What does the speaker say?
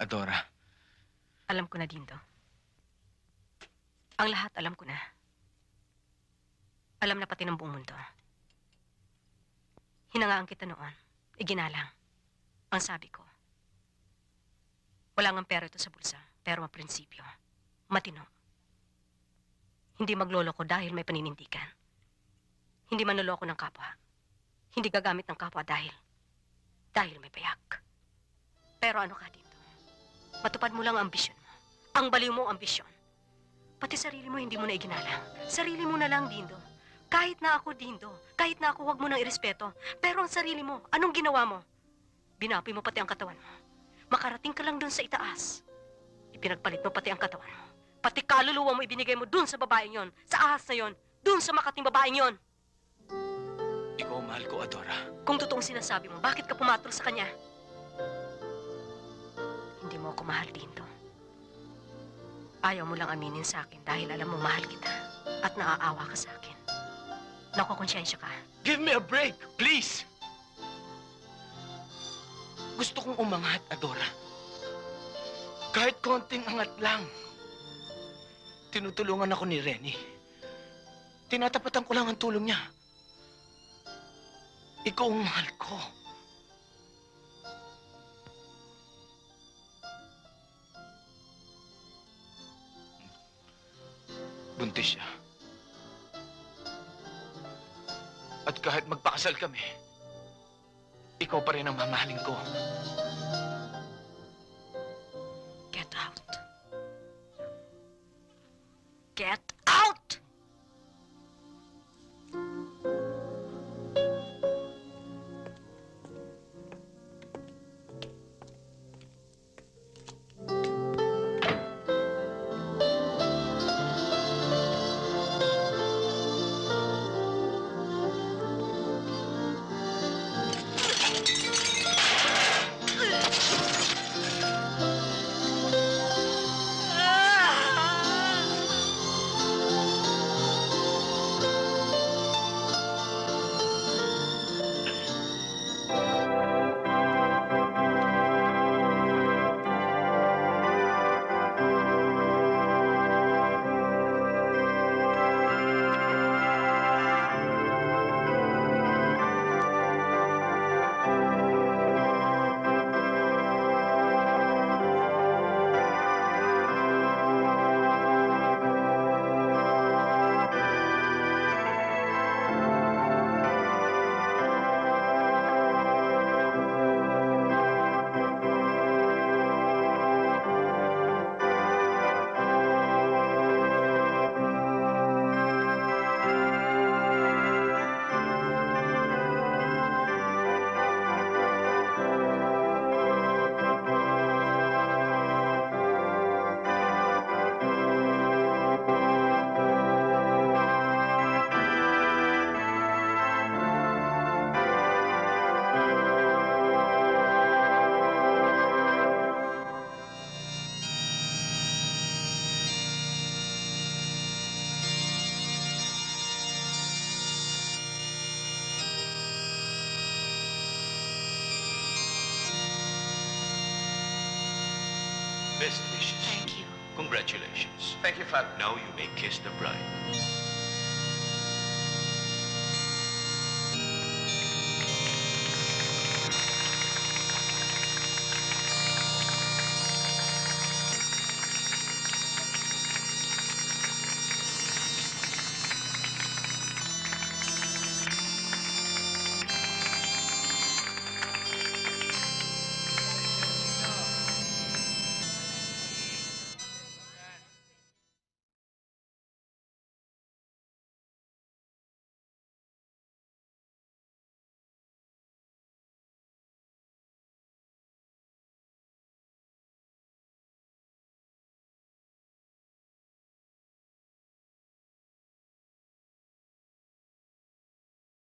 Adora. Alam ko na, Dindo. Ang lahat alam ko na. Alam na pati ng buong mundo. Hinangaan kita noon. Iginalang. Ang sabi ko, wala ngang pera ito sa bulsa, pero maprinsipyo. Matino. Hindi magloloko dahil may paninindigan. Hindi manloloko ng kapwa. Hindi gagamit ng kapwa dahil may payak. Pero ano ka dito? Matupad mo lang ang ambisyon mo. Ang baliw mo ang ambisyon. Pati sarili mo hindi mo na iginalang. Sarili mo na lang, Dindo. Kahit na ako, Dindo. Kahit na ako, huwag mo nang irespeto. Pero ang sarili mo, anong ginawa mo? Binapoy mo pati ang katawan mo. Makarating ka lang dun sa itaas. Ipinagpalit mo pati ang katawan mo. Pati kaluluwa mo ibinigay mo dun sa babaeng yon, sa ahas na yon, dun sa makating babaeng yon. Ikaw ang mahal ko, Adora. Kung totoong sinasabi mo, bakit ka pumatol sa kanya? Hindi mo ako mahal, Dindo. Ayaw mo lang aminin sa akin dahil alam mo mahal kita at naaawa ka sa akin. Nakukonsyensya ka. Give me a break, please! Gusto kong umangat, Adora. Kahit konting angat lang. Tinutulungan ako ni Renny. Tinatapatan ko lang ang tulong niya. Ikaw ang mahal ko. Buntis siya. At kahit magpakasal kami, ikaw pa rin ang mamahalin ko. Get out. Get out! Best wishes. Thank you. Congratulations. Thank you, Father. Now you may kiss the bride.